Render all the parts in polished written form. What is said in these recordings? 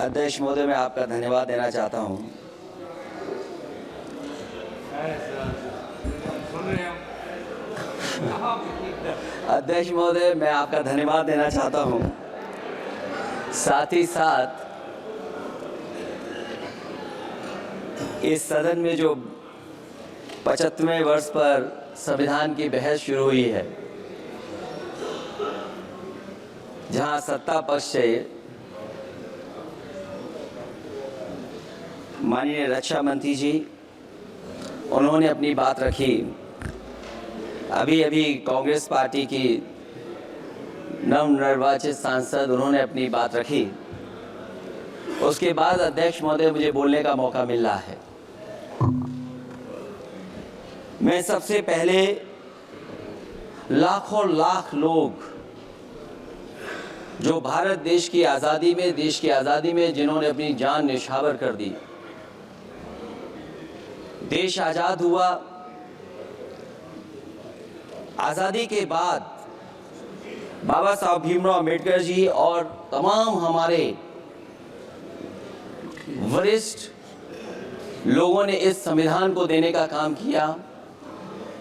अध्यक्ष महोदय, मैं आपका धन्यवाद देना चाहता हूं। अध्यक्ष महोदय, मैं आपका धन्यवाद देना चाहता हूं। साथ ही साथ इस सदन में जो 75वें वर्ष पर संविधान की बहस शुरू हुई है, जहां सत्ता पक्ष से माननीय रक्षा मंत्री जी उन्होंने अपनी बात रखी। अभी कांग्रेस पार्टी की नवनिर्वाचित सांसद उन्होंने अपनी बात रखी। उसके बाद अध्यक्ष महोदय मुझे बोलने का मौका मिल रहा है। मैं सबसे पहले लाखों लाख लोग जो भारत देश की आज़ादी में जिन्होंने अपनी जान न्यौछावर कर दी, देश आज़ाद हुआ। आज़ादी के बाद बाबा साहब भीमराव अंबेडकर जी और तमाम हमारे वरिष्ठ लोगों ने इस संविधान को देने का काम किया।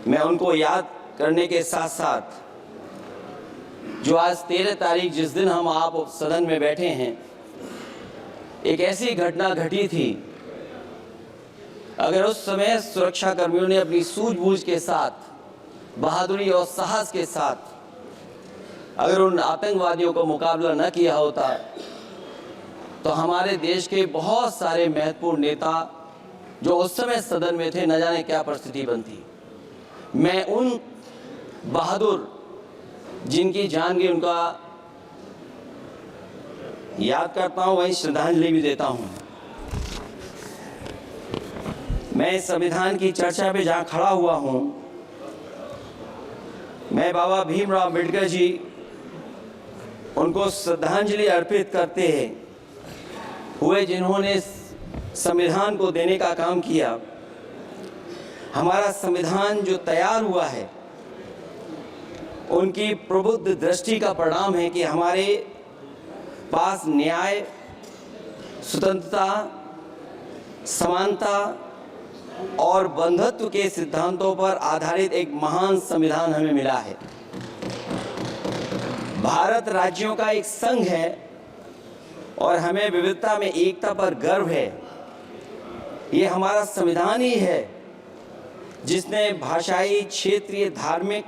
मैं उनको याद करने के साथ साथ जो आज 13 तारीख जिस दिन हम आप सदन में बैठे हैं, एक ऐसी घटना घटी थी, अगर उस समय सुरक्षा कर्मियों ने अपनी सूझबूझ के साथ, बहादुरी और साहस के साथ अगर उन आतंकवादियों को मुकाबला न किया होता तो हमारे देश के बहुत सारे महत्वपूर्ण नेता जो उस समय सदन में थे, न जाने क्या परिस्थिति बनती। मैं उन बहादुर जिनकी जान गई उनका याद करता हूं, वहीं श्रद्धांजलि भी देता हूं। मैं इस संविधान की चर्चा पे जहां खड़ा हुआ हूं, मैं बाबा भीमराव अंबेडकर जी उनको श्रद्धांजलि अर्पित करते हुए जिन्होंने संविधान को देने का काम किया। हमारा संविधान जो तैयार हुआ है, उनकी प्रबुद्ध दृष्टि का परिणाम है कि हमारे पास न्याय, स्वतंत्रता, समानता और बंधुत्व के सिद्धांतों पर आधारित एक महान संविधान हमें मिला है। भारत राज्यों का एक संघ है और हमें विविधता में एकता पर गर्व है। ये हमारा संविधान ही है जिसने भाषाई, क्षेत्रीय, धार्मिक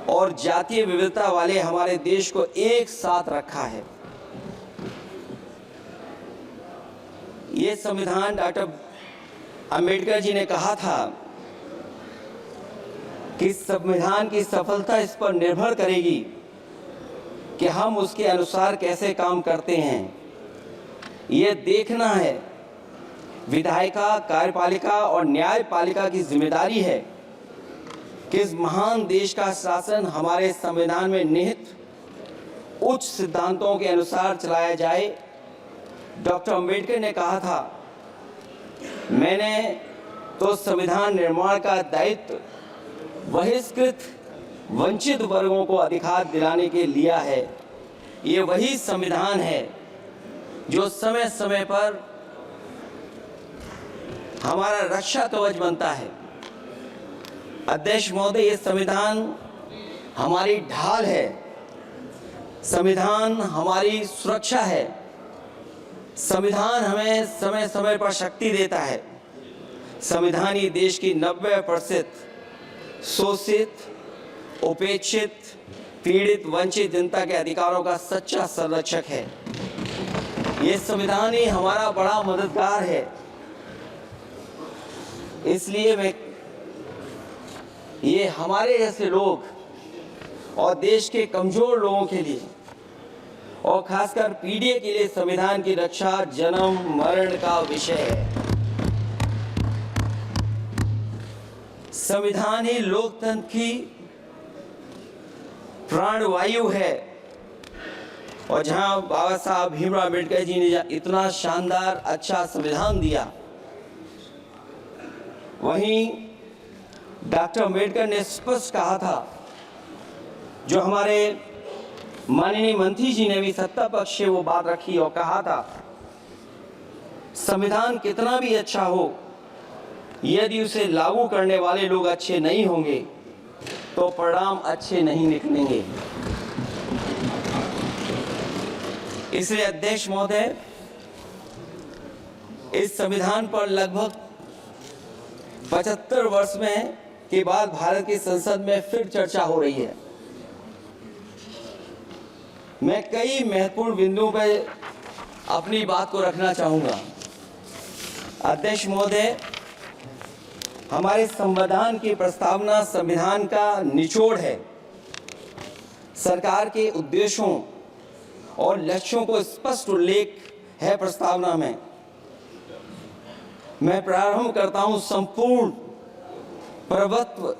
और जातीय विविधता वाले हमारे देश को एक साथ रखा है। ये संविधान डॉक्टर अंबेडकर जी ने कहा था कि संविधान की सफलता इस पर निर्भर करेगी कि हम उसके अनुसार कैसे काम करते हैं। ये देखना है, विधायिका, कार्यपालिका और न्यायपालिका की जिम्मेदारी है कि इस महान देश का शासन हमारे संविधान में निहित उच्च सिद्धांतों के अनुसार चलाया जाए। डॉक्टर अंबेडकर ने कहा था, मैंने तो संविधान निर्माण का दायित्व बहिष्कृत वंचित वर्गों को अधिकार दिलाने के लिया है। ये वही संविधान है जो समय समय पर हमारा रक्षा कवच बनता है। अध्यक्ष महोदय, ये संविधान हमारी ढाल है, संविधान हमारी सुरक्षा है, संविधान हमें समय समय पर शक्ति देता है। संविधान ही देश की 90% शोषित, उपेक्षित, पीड़ित, वंचित जनता के अधिकारों का सच्चा संरक्षक है। ये संविधान ही हमारा बड़ा मददगार है। इसलिए ये हमारे जैसे लोग और देश के कमजोर लोगों के लिए और खासकर पीढ़ी के लिए संविधान की रक्षा जन्म मरण का विषय है। संविधान ही लोकतंत्र की प्राणवायु है और जहां बाबा साहब भीमराव अंबेडकर जी ने इतना शानदार अच्छा संविधान दिया, वहीं डॉक्टर अंबेडकर ने स्पष्ट कहा था, जो हमारे माननीय मंत्री जी ने भी सत्ता पक्ष से वो बात रखी और कहा था, संविधान कितना भी अच्छा हो, यदि उसे लागू करने वाले लोग अच्छे नहीं होंगे तो परिणाम अच्छे नहीं निकलेंगे। इसलिए अध्यक्ष महोदय, इस संविधान पर लगभग 75 वर्ष में के बाद भारत की संसद में फिर चर्चा हो रही है। मैं कई महत्वपूर्ण बिंदुओं पर अपनी बात को रखना चाहूंगा। अध्यक्ष महोदय, हमारे संविधान की प्रस्तावना संविधान का निचोड़ है। सरकार के उद्देश्यों और लक्ष्यों को स्पष्ट उल्लेख है प्रस्तावना में। मैं प्रारंभ करता हूं संपूर्ण प्रभुत्व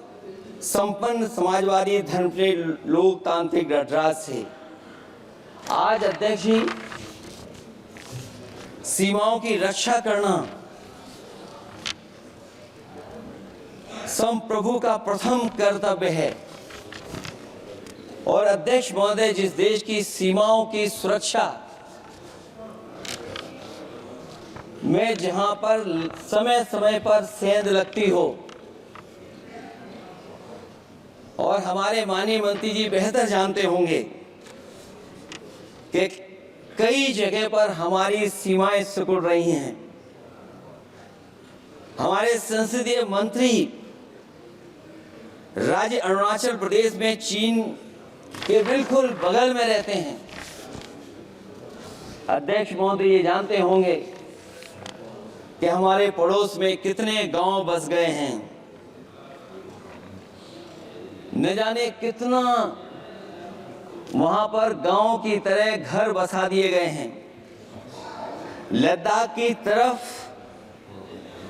संपन्न समाजवादी धर्मप्रिय लोकतांत्रिक गणराज्य से। आज अध्यक्ष जी, सीमाओं की रक्षा करना संप्रभु का प्रथम कर्तव्य है। और अध्यक्ष महोदय, जिस देश की सीमाओं की सुरक्षा में जहां पर समय समय पर सेंध लगती हो, और हमारे माननीय मंत्री जी बेहतर जानते होंगे कि कई जगह पर हमारी सीमाएं सिकुड़ रही हैं। हमारे संसदीय मंत्री राज्य अरुणाचल प्रदेश में चीन के बिल्कुल बगल में रहते हैं। अध्यक्ष महोदय ये जानते होंगे कि हमारे पड़ोस में कितने गांव बस गए हैं, न जाने कितना वहां पर गांव की तरह घर बसा दिए गए हैं। लद्दाख की तरफ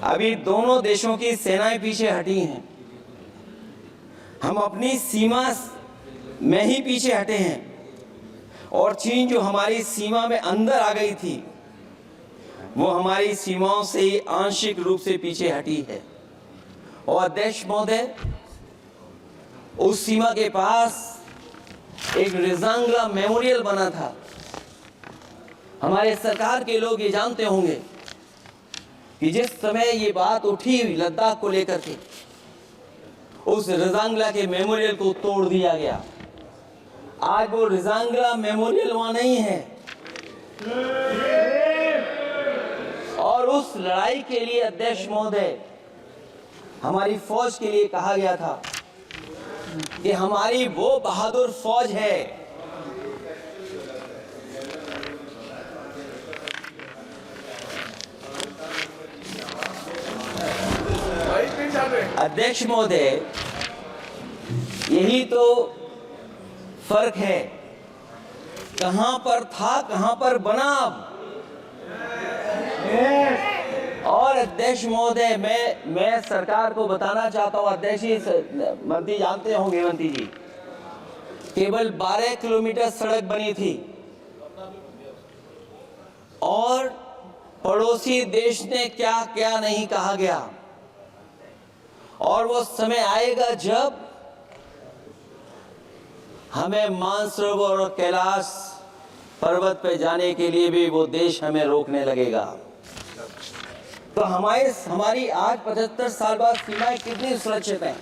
अभी दोनों देशों की सेनाएं पीछे हटी हैं। हम अपनी सीमा में ही पीछे हटे हैं, और चीन जो हमारी सीमा में अंदर आ गई थी, वो हमारी सीमाओं से ही आंशिक रूप से पीछे हटी है। और अध्यक्ष महोदय, उस सीमा के पास एक रिजांगला मेमोरियल बना था। हमारे सरकार के लोग ये जानते होंगे कि जिस समय ये बात उठी लद्दाख को लेकर के, उस रिजांगला के मेमोरियल को तोड़ दिया गया। आज वो रिजांगला मेमोरियल वहां नहीं है। और उस लड़ाई के लिए अध्यक्ष महोदय, हमारी फौज के लिए कहा गया था कि हमारी वो बहादुर फौज है अध्यक्ष महोदय, यही तो फर्क है। कहां पर था, कहां पर बना अब। और अध्यक्ष महोदय, मैं सरकार को बताना चाहता हूं, अध्यक्ष जी, मंत्री जानते होंगे, मंत्री जी, केवल 12 किलोमीटर सड़क बनी थी और पड़ोसी देश ने क्या क्या नहीं कहा गया। और वो समय आएगा जब हमें मानसरोवर और कैलाश पर्वत पे जाने के लिए भी वो देश हमें रोकने लगेगा। तो हमारी आज 75 साल बाद सीमाएं कितनी सुरक्षित हैं।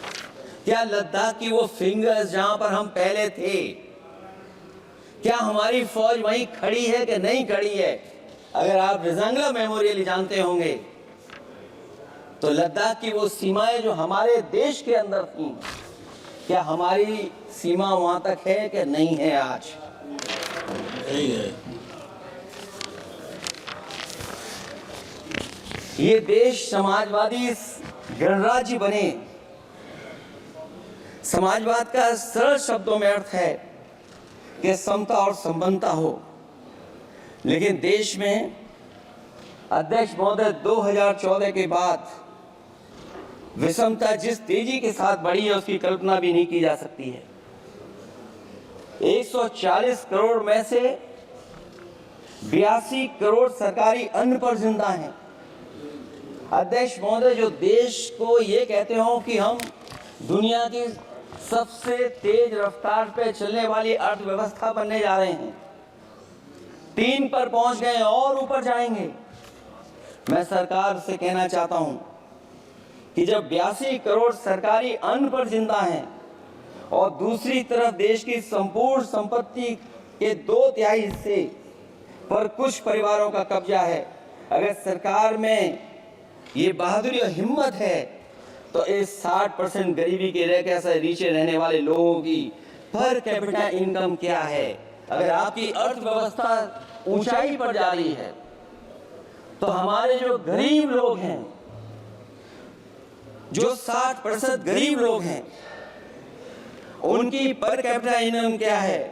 क्या लद्दाख की वो फिंगर्स जहां पर हम पहले थे, क्या हमारी फौज वहीं खड़ी है कि नहीं खड़ी है? अगर आप रिजांगला मेमोरियल जानते होंगे तो लद्दाख की वो सीमाएं जो हमारे देश के अंदर थी, क्या हमारी सीमा वहां तक है कि नहीं है? आज नहीं है। ये देश समाजवादी गणराज्य बने। समाजवाद का सरल शब्दों में अर्थ है कि समता और संपन्नता हो। लेकिन देश में अध्यक्ष महोदय 2014 के बाद विषमता जिस तेजी के साथ बढ़ी है उसकी कल्पना भी नहीं की जा सकती है। 140 करोड़ में से 82 करोड़ सरकारी अन्न पर जिंदा हैं। अध्यक्ष महोदय, जो देश को ये कहते हो कि हम दुनिया की सबसे तेज रफ्तार पे चलने वाली अर्थव्यवस्था बनने जा रहे हैं। 3 पर पहुंच गए और ऊपर जाएंगे। मैं सरकार से कहना चाहता हूं कि जब 82 करोड़ सरकारी अन्न पर जिंदा हैं और दूसरी तरफ देश की संपूर्ण संपत्ति के 2/3 हिस्से पर कुछ परिवारों का कब्जा है, अगर सरकार में ये बहादुरी और हिम्मत है तो इस 60% गरीबी के रेखा से नीचे रहने वाले लोगों की पर कैपिटा इनकम क्या है? अगर आपकी अर्थव्यवस्था ऊंचाई पर जा रही है तो हमारे जो गरीब लोग हैं, जो 60% गरीब लोग हैं, उनकी पर कैपिटा इनकम क्या है?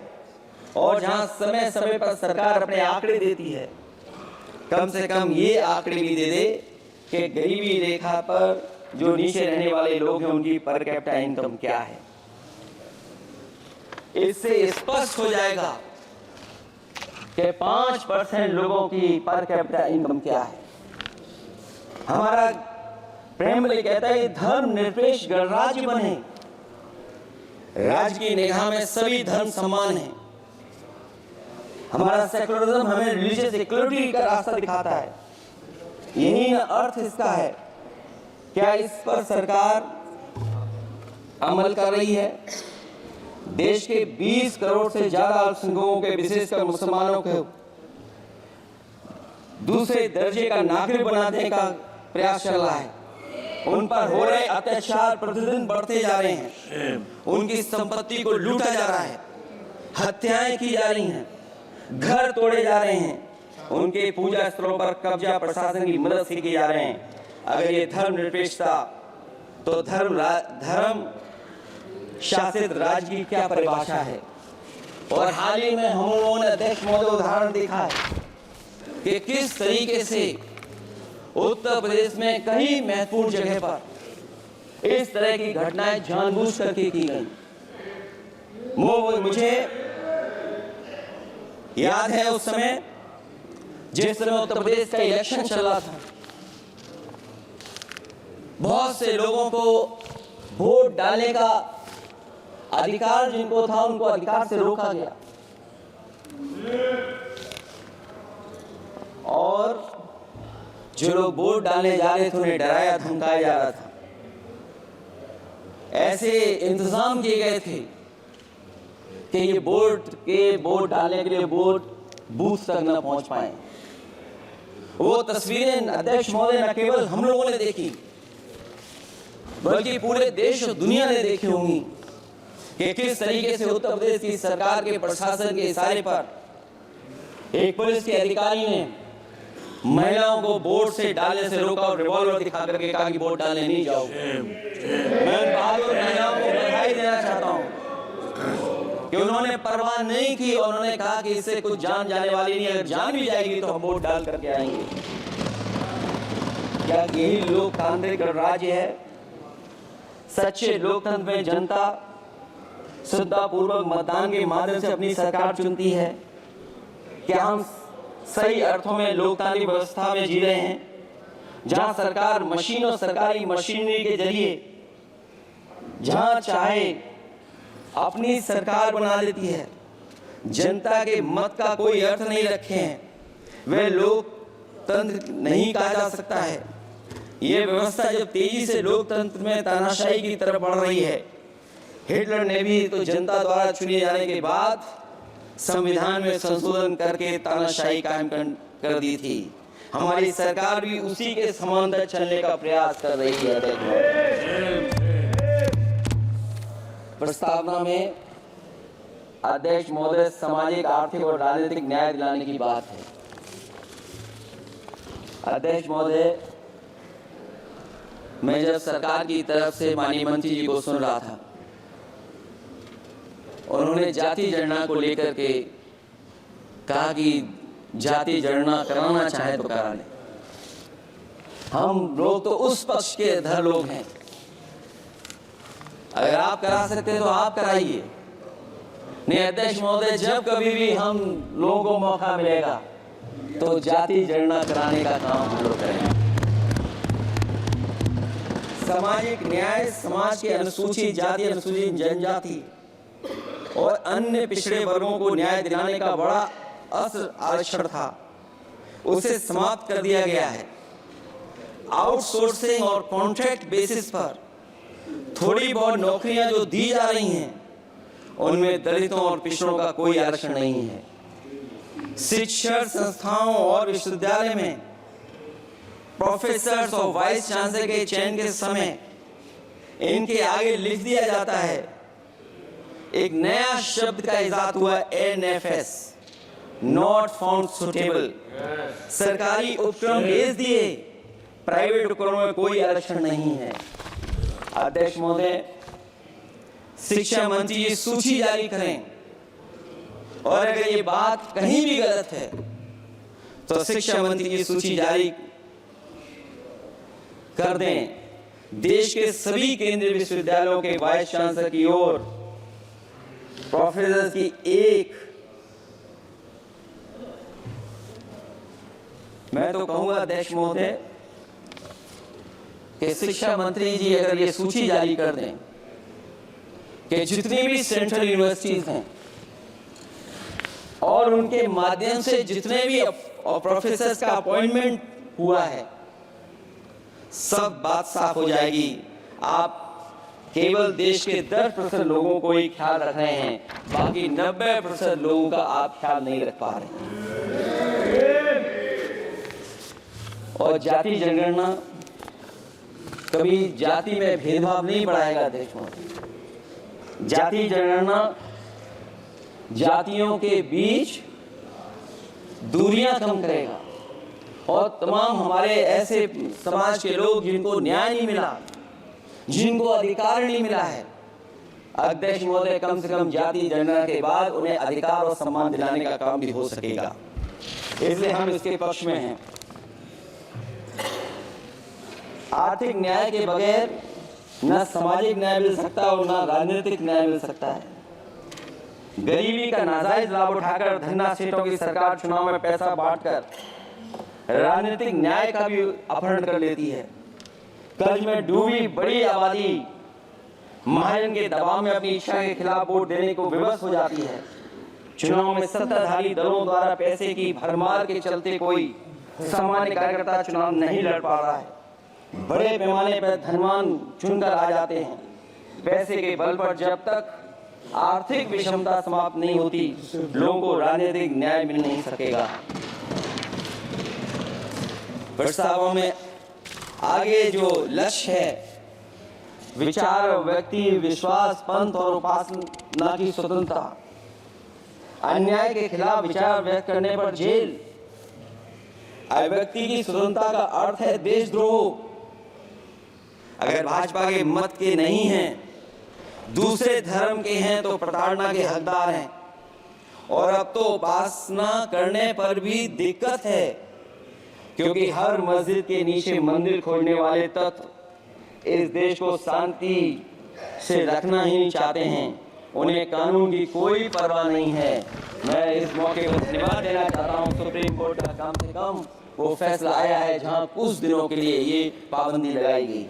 और जहां समय समय पर सरकार अपने आंकड़े देती है, कम से कम ये आंकड़े भी दे दे कि गरीबी रेखा पर जो नीचे रहने वाले लोग हैं उनकी पर कैपिटा इनकम क्या है। इससे स्पष्ट हो जाएगा कि 5% लोगों की पर कैपिटा इनकम क्या है। हमारा प्रेमली कहता है धर्म निरपेक्ष गणराज्य बने, राज्य की निगाह में सभी धर्म समान हैं। हमारा सेकुलरिज्म हमें रिलीजियस इक्वलिटी का रास्ता दिखाता है। यही न अर्थ इसका है। क्या इस पर सरकार अमल कर रही है? देश के 20 करोड़ से ज्यादा अल्पसंख्यकों के, विशेषकर मुसलमानों को दूसरे दर्जे का नागरिक बनाने का प्रयास चल रहा है। उन पर हो रहे अत्याचार प्रतिदिन बढ़ते जा रहे हैं। उनकी संपत्ति को लूटा जा रहा है, हत्याएं की जा रही हैं, घर तोड़े जा रहे हैं, उनके पूजा स्थलों पर कब्जा प्रशासन की मदद से किए जा रहे हैं। अगर ये धर्म निरपेक्षता तो धर्म शासित राज्य की क्या परिभाषा है? और हाल ही में हम लोगों ने अध्यक्ष महोदय उदाहरण देखा है कि किस तरीके से उत्तर प्रदेश में कई महत्वपूर्ण जगह पर इस तरह की घटनाएं जानबूझ करके की गई। मुझे याद है उस समय जिस समय उत्तर प्रदेश का इलेक्शन चल रहा था, बहुत से लोगों को वोट डालने का अधिकार जिनको था उनको अधिकार से रोका गया और जो लोग वोट डालने जा रहे थे उन्हें डराया धमकाया जा रहा था। ऐसे इंतजाम किए गए थे कि ये वोट डालने के लिए वोट बूथ तक न पहुंच पाए। वो तस्वीरें अध्यक्ष महोदय न केवल हम लोगों ने देखी बल्कि पूरे देश और दुनिया ने देखी होंगी कि किस तरीके से उत्तर प्रदेश की सरकार के प्रशासन के इशारे पर एक पुलिस के अधिकारी ने महिलाओं को वोट से डालने से रोका और रिवॉल्वर दिखा करके कहा कि वोट डालने नहीं जाओ। मैं उन बहादुर महिलाओं को बधाई देना चाहता हूं कि उन्होंने परवाह नहीं की और उन्होंने कहा कि इससे कुछ जान जाने वाली नहीं, अगर जान भी जाएगी तो हम वोट डाल करके आएंगे। क्या यही लोकतांत्रिक गणराज्य है? सच्चे लोकतंत्र में जनता श्रद्धापूर्वक मतदान के माध्यम से अपनी सरकार चुनती है। क्या हम सही अर्थों में लोकतांत्रिक व्यवस्था में जी रहे हैं जहां सरकार मशीन और सरकारी मशीनरी के जरिए जहां चाहे अपनी सरकार बना लेती है, जनता के मत का कोई अर्थ नहीं रखे हैं, वह लोकतंत्र नहीं कहा जा सकता है। यह व्यवस्था जब तेजी से लोकतंत्र में तानाशाही की तरफ बढ़ रही है, हिटलर ने भी तो जनता द्वारा चुने जाने के बाद संविधान में संशोधन करके तानाशाही कायम कर दी थी। हमारी सरकार भी उसी के समांतर चलने का प्रयास कर रही है। प्रस्तावना में अध्यक्ष महोदय सामाजिक, आर्थिक और राजनीतिक न्याय दिलाने की बात है। अध्यक्ष महोदय, मैं जब सरकार की तरफ से माननीय मंत्री जी को सुन रहा था, उन्होंने जाति जनगणना को लेकर के कहा कि जाति जनगणना कराना चाहे तो करा लें। हम लोग तो उस पक्ष के इधर लोग हैं, अगर आप करा सकते हैं तो आप कराइए। नहीं अध्यक्ष महोदय, जब कभी भी हम लोगों को मौका मिलेगा तो जाति जनगणना कराने का काम हम लोग करेंगे। सामाजिक न्याय समाज के अनुसूचित जाति, अनुसूचित जनजाति और अन्य पिछड़े वर्गों को न्याय दिलाने का बड़ा असल आरक्षण था, उसे समाप्त कर दिया गया है। आउटसोर्सिंग और कॉन्ट्रैक्ट बेसिस पर थोड़ी बहुत नौकरियां जो दी जा रही हैं, उनमें दलितों और पिछड़ों का कोई आरक्षण नहीं है। शिक्षण संस्थाओं और विश्वविद्यालय में प्रोफेसर और वाइस चांसलर के चयन के समय इनके आगे लिख दिया जाता है, एक नया शब्द का इजाद हुआ, NFS, नॉट फाउंड सुटेबल। सरकारी उपक्रम भेज दिए, प्राइवेट उपक्रमों में कोई आरक्षण नहीं है। अध्यक्ष महोदय, शिक्षा मंत्री ये सूची जारी करें, और अगर ये बात कहीं भी गलत है तो शिक्षा मंत्री की सूची जारी कर दें। देश के सभी केंद्रीय विश्वविद्यालयों के वाइस चांसलर की ओर प्रोफेसर की एक, मैं तो कहूंगा अध्यक्ष महोदय कि शिक्षा मंत्री जी अगर ये सूची जारी कर दें कि जितनी भी सेंट्रल यूनिवर्सिटीज हैं और उनके माध्यम से जितने भी प्रोफेसर का अपॉइंटमेंट हुआ है, सब बात साफ हो जाएगी। आप केवल देश के 10% लोगों को ही ख्याल रख रहे हैं, बाकी 90% लोगों का आप ख्याल नहीं रख पा रहे हैं। और जाति जनगणना कभी जाति में भेदभाव नहीं बढ़ाएगा देश में। जाति जनगणना जातियों के बीच दूरियां कम करेगा और तमाम हमारे ऐसे समाज के लोग जिनको न्याय नहीं मिला, जिनको अधिकार नहीं मिला है, अध्यक्ष महोदय कम से कम जाति जनगणना के बाद उन्हें अधिकार और सम्मान दिलाने का काम भी हो सकेगा। इसलिए हम इसके पक्ष में हैं। आर्थिक न्याय के बगैर न सामाजिक न्याय मिल सकता और न राजनीतिक न्याय मिल सकता है। गरीबी का नाजायज लाभ उठाकर धन्ना सेठों की सरकार चुनाव में पैसा बांटकर राजनीतिक न्याय का भी अपहरण कर लेती है। कर्ज में डूबी बड़ी आबादी महाजन के दबाव में अपनी इच्छा के खिलाफ वोट देने को विवश हो जाती है। चुनाव में सत्ताधारी दलों द्वारा पैसे की भरमार के चलते कोई सामान्य कार्यकर्ता चुनाव नहीं लड़ पा रहा है। बड़े पैमाने पर धनवान चुनकर आ जाते हैं। पैसे के बल पर जब तक आर्थिक विषमता समाप्त नहीं होती, लोगों को राजनीतिक न्याय मिल नहीं सकेगा। प्रस्तावों में आगे जो लक्ष्य है, विचार, व्यक्ति विश्वास, पंथ और उपासना की स्वतंत्रता, अन्याय के खिलाफ विचार व्यक्त करने पर जेल, व्यक्ति की स्वतंत्रता का अर्थ है देशद्रोह। अगर भाजपा के मत के नहीं हैं, दूसरे धर्म के हैं तो प्रताड़ना के हकदार हैं। और अब तो उपासना करने पर भी दिक्कत है, क्योंकि हर मस्जिद के नीचे मंदिर खोजने वाले तत्व इस देश को शांति से रखना ही नहीं चाहते हैं। उन्हें कानून की कोई परवाह नहीं है। मैं इस मौके पर धन्यवाद देना चाहता हूँ सुप्रीम कोर्ट का कम से कम वो फैसला आया है जहां कुछ दिनों के लिए ये पाबंदी लगाई गई।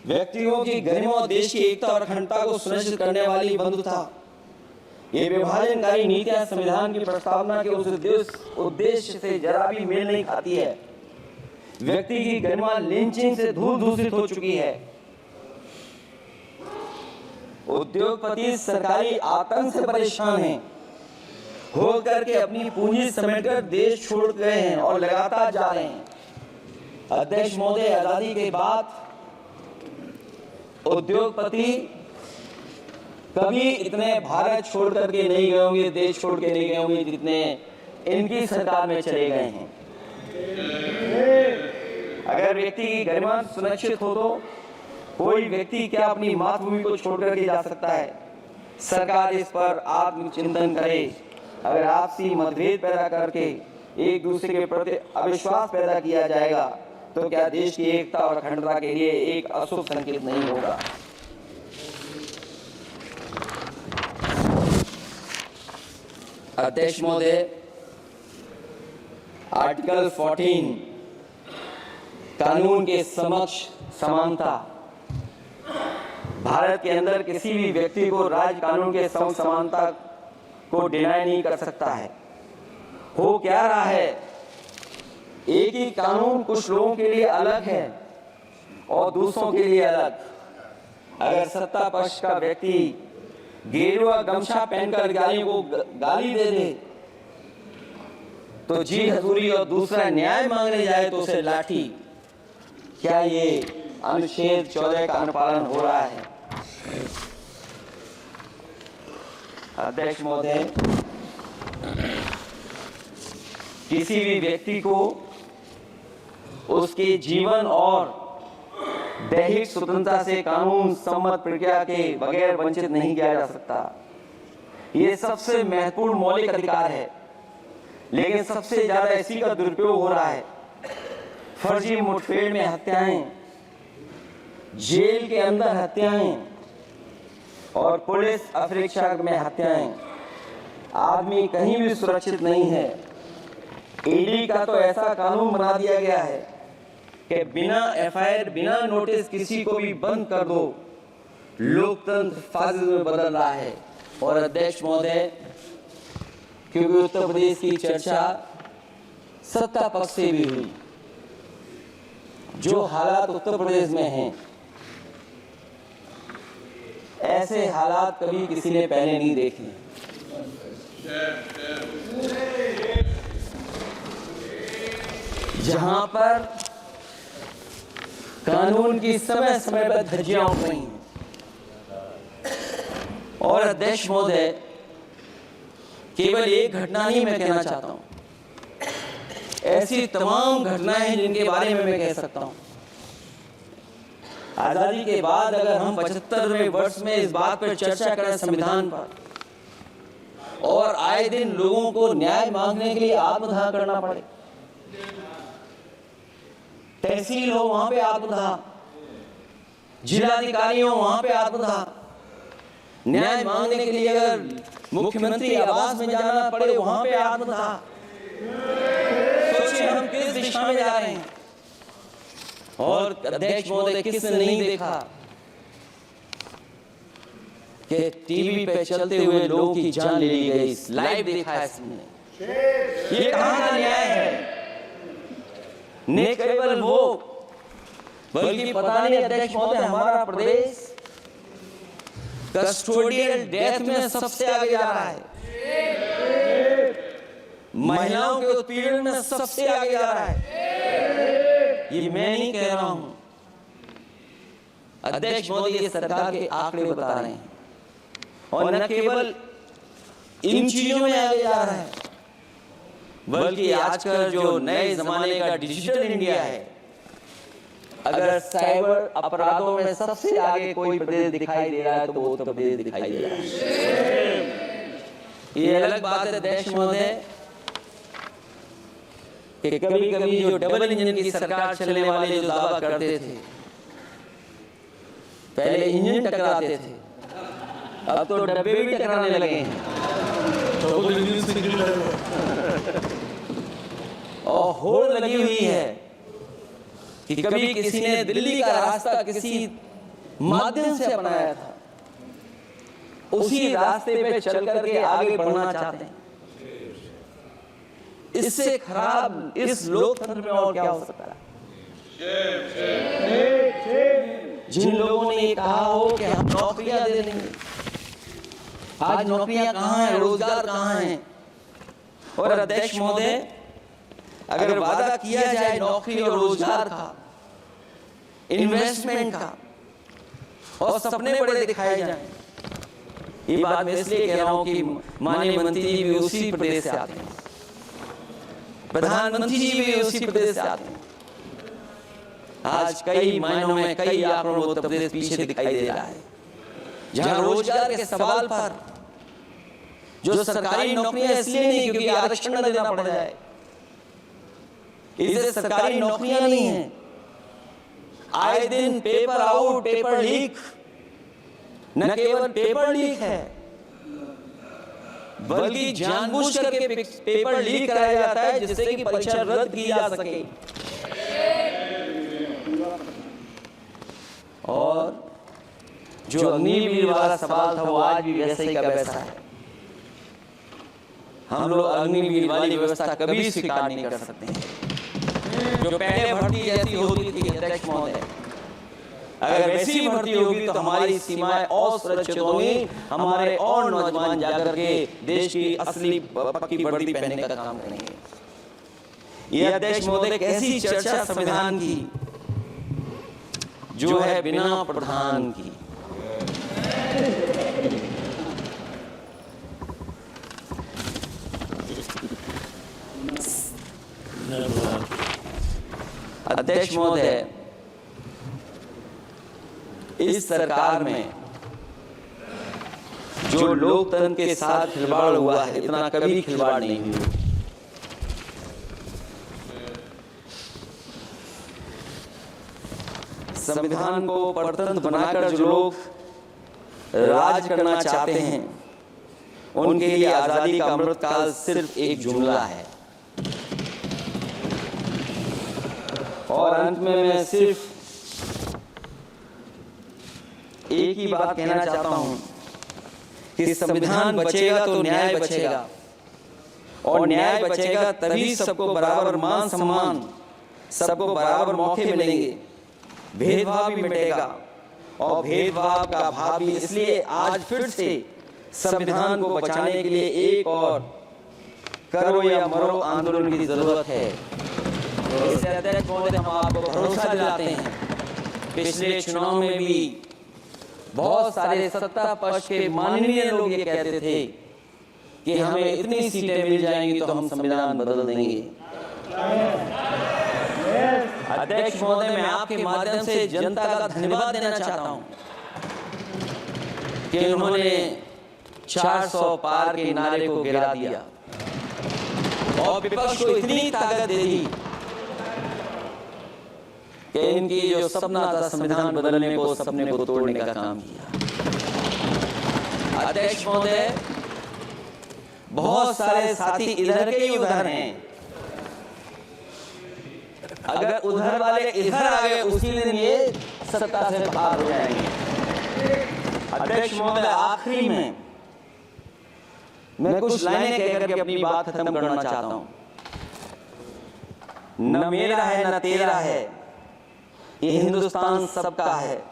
व्यक्तियों की गरिमा और देश की एकता और अखंडता को सुनिश्चित करने वाली बंधुता, ये विभाजनकारी नीतियां संविधान की प्रस्तावना के उस उद्देश्य से जरा भी मेल नहीं खाती है। व्यक्ति की गरिमा लिंचिंग से धूल दूषित हो चुकी है। उद्योगपति सरकारी आतंक से परेशान हैं, हो करके अपनी पूंजी समेटकर देश छोड़ गए हैं और लगातार जा रहे हैं। अध्यक्ष महोदय, आजादी के बाद उद्योगपति कभी इतने भारत छोड़ करके नहीं गए होंगे, देश छोड़ के नहीं गए होंगे जितने इनकी सरकार में चले गए हैं। अगर व्यक्ति की गरिमा सुनिश्चित हो तो कोई व्यक्ति क्या अपनी मातृभूमि को छोड़ करके जा सकता है? सरकार इस पर आत्मचिंतन करे। अगर आपसी मतभेद पैदा करके एक दूसरे के प्रति अविश्वास पैदा किया जाएगा तो क्या देश की एकता और अखंडता के लिए एक अशुभ संकेत नहीं होगा? अध्यक्ष महोदय, आर्टिकल 14 कानून के समक्ष समानता भारत के अंदर किसी भी व्यक्ति को राज कानून के समानता को डिनाई नहीं कर सकता है। हो क्या रहा है, एक ही कानून कुछ लोगों के लिए अलग है और दूसरों के लिए अलग। अगर सत्ता पक्ष का व्यक्ति गेरुआ गमछा पहनकर गाली दे दे तो जी हजूरी और दूसरा न्याय मांगने जाए तो उसे लाठी। क्या ये अनुच्छेद 14 का अनुपालन हो रहा है? अध्यक्ष महोदय, किसी भी व्यक्ति को उसके जीवन और दैहिक स्वतंत्रता से कानून सम्मत प्रक्रिया के बगैर वंचित नहीं किया जा सकता। ये सबसे महत्वपूर्ण मौलिक अधिकार है, लेकिन सबसे ज्यादा इसी का दुरुपयोग हो रहा है। फर्जी मुठभेड़ में हत्याएं, जेल के अंदर हत्याएं और पुलिस अपेक्षा में हत्याएं। आदमी कहीं भी सुरक्षित नहीं है। ईडी का तो ऐसा कानून बना दिया गया है कि बिना एफआईआर, बिना नोटिस किसी को भी बंद कर दो। लोकतंत्र फाजिल में बदल रहा है। और अध्यक्ष महोदय, क्योंकि उत्तर प्रदेश की चर्चा सत्ता पक्ष से भी हुई, जो हालात उत्तर प्रदेश में हैं, ऐसे हालात कभी किसी ने पहले नहीं देखे। जहां पर कानून की समय समय पर धज्जियां उड़ रही हैं। और अध्यक्ष महोदय, केवल एक घटना नहीं मैं कहना चाहता हूं, ऐसी तमाम घटनाएं हैं जिनके बारे में मैं कह सकता हूं। आजादी के बाद अगर हम 75वें वर्ष में इस बात पर चर्चा करें संविधान पर, और आए दिन लोगों को न्याय मांगने के लिए आत्मदाह करना पड़े, तहसील हो वहां पे आत्मदाह, जिलाधिकारी हो वहां पे आत्मदाह, न्याय मांगने के लिए अगर मुख्यमंत्री आवास में जाना पड़े वहां पे आत्मदाह। सोचिए हम किस दिशा में जा रहे हैं। और अध्यक्ष महोदय, किसने नहीं देखा कि टीवी पे चलते हुए लोगों की जान ले ली गई? लाइव देखा है सबने। ये कहां का न्याय है? न केवल वो, बल्कि पता नहीं अध्यक्ष महोदय, हमारा प्रदेश कस्टोडियल डेथ में सबसे आगे जा रहा है, महिलाओं के उत्पीड़न में सबसे आगे जा रहा है। ये मैं नहीं कह रहा हूं, अध्यक्ष मोदी ये सरकार के आंकड़े बता रहे हैं। और न केवल इन चीजों में आगे जा रहा है, बल्कि आजकल जो नए जमाने का डिजिटल इंडिया है, अगर साइबर अपराधों में सबसे आगे कोई प्रदेश दिखाई दे रहा है तो वो उत्तर प्रदेश दिखाई दे रहा है। ये अलग बात है अध्यक्ष महोदय कि कभी कभी जो डबल इंजन की सरकार चलने वाले जो दावा करते थे, पहले इंजन टकराते थे, अब तो डब्बे भी टकराने लगे हैं। और होड़ लगी हुई है कि कभी किसी ने दिल्ली का रास्ता किसी माध्यम से अपनाया था, उसी रास्ते पे चल करके आगे बढ़ना चाहते हैं। इससे खराब इस लोकतंत्र में और क्या हो सकता है? जिन लोगों ने ये कहा हो कि हम नौकरियां दे देंगे, आज नौकरियां कहां हैं, रोजगार कहां है? और अध्यक्ष महोदय, अगर वादा किया जाए नौकरी और रोजगार का, इन्वेस्टमेंट का, और सपने बड़े दिखाए जाएं, ये बात मैं इसलिए कह रहा हूं कि माननीय मंत्री जी भी उसी प्रदेश से आते हैं, प्रधानमंत्री जी भी उसी प्रदेश से आते हैं। आज कई मायनों में, कई आंकड़ों में उत्तर प्रदेश पीछे दिखाई दे रहा है। जहां रोजगार के सवाल पर जो सरकारी नौकरियां इसलिए नहीं क्योंकि आरक्षण न देना पड़ जाए, इसे सरकारी नौकरियां नहीं है। आए दिन पेपर आउट, पेपर लीक, न केवल पेपर लीक है, बल्कि जानबूझ करके पेपर लीक कराया जाता है जिससे कि परीक्षा रद्द की जा सके। और जो अग्निवीर वाला सवाल था वो आज भी वैसे ही का वैसा है। हम लोग अग्निवीर वाली व्यवस्था कभी स्वीकार नहीं कर सकते हैं। जो पहले भर्ती जैसी होती थी अध्यक्ष महोदय, अगर वैसी भर्ती होगी तो हमारी सीमाएं और सुरक्षित होंगी, हमारे और नौजवान जाकर के देश की असली पक्की वर्दी पहनने का काम करेंगे। ये अध्यक्ष महोदय एक ऐसी चर्चा संविधान की जो है बिना प्रधान की। अध्यक्ष महोदय, इस सरकार में जो लोकतंत्र के साथ खिलवाड़ हुआ है, इतना कभी खिलवाड़ नहीं हुआ। संविधान को परतंत्र बनाकर जो लोग राज करना चाहते हैं, उनके लिए आजादी का अमृतकाल सिर्फ एक जुमला है। और अंत में मैं सिर्फ एक ही बात कहना चाहता हूं कि संविधान बचेगा तो न्याय बचेगा, और न्याय बचेगा तभी सबको बराबर मान सम्मान, सबको बराबर मौके मिलेंगे, भेदभाव भी मिटेगा। और भेदभाव का भाव भी इसलिए आज फिर से संविधान को बचाने के लिए एक और करो या मरो आंदोलन की जरूरत है। इससे अध्यक्ष महोदय, हम आपको भरोसा दिलाते हैं, पिछले चुनाव में भी बहुत सारे सत्ता पक्ष के माननीय लोग ये कहते थे कि हमें इतनी सीटें मिल जाएंगी तो हम संविधान बदल देंगे। अध्यक्ष महोदय, मैं आपके माध्यम से जनता का धन्यवाद देना चाहता हूं कि उन्होंने 400 पार के नारे को गिरा दिया और विपक्ष को इतनी ताकत दे दी कि इनकी जो सपना था संविधान बदलने को, सपने को तोड़ने का काम किया। अध्यक्ष महोदय, बहुत सारे साथी इधर के ही उधर हैं, अगर उधर वाले इधर आ गए उसी दिन ये सत्ता से बाहर हो जाएंगे। अध्यक्ष महोदय, आखिरी में मैं कुछ लाइनें कहकर के अपनी बात खत्म करना चाहता हूं। न मेरा है न तेरा है, ये हिंदुस्तान सबका है,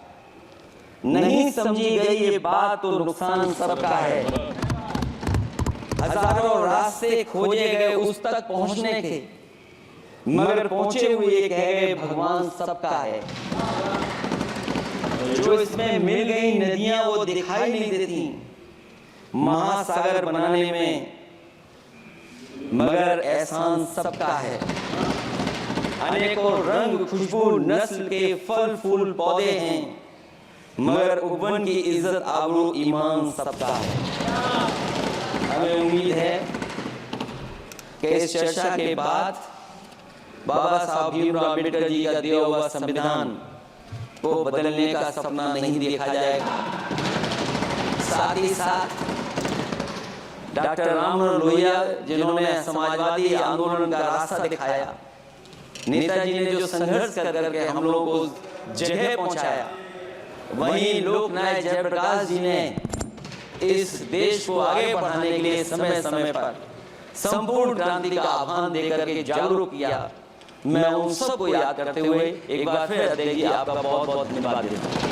नहीं समझी गई ये बात तो नुकसान सबका है। हजारों रास्ते खोजे गए उस तक पहुंचने के, मगर पहुंचे हुए ये कह गए भगवान सबका है। जो इसमें मिल गई नदियां वो दिखाई नहीं देती महासागर बनाने में, मगर एहसान सबका है। अनेकों रंग खुशबू नस्ल के फल फूल पौधे हैं, मगर उपवन की इज्जत आबरू ईमान सबका है। हमें उम्मीद है कि इस चर्चा के बाद बाबा साहब भीमराव अम्बेडकर जी का दिया हुआ संविधान को बदलने का सपना नहीं देखा जाएगा। साथ ही साथ डॉक्टर राममनोहर लोहिया, जिन्होंने समाजवादी आंदोलन का रास्ता दिखाया, नेताजी ने जो संघर्ष कर करके हम लोगों को जगह पहुंचाया, वहीं लोकनायक जयप्रकाश जी ने इस देश को आगे बढ़ाने के लिए समय समय पर संपूर्ण क्रांति का आह्वान देकर के जागरूक किया। मैं उन सबको याद करते हुए एक बार फिर अध्यक्ष जी आपका बहुत बहुत धन्यवाद देता हूं।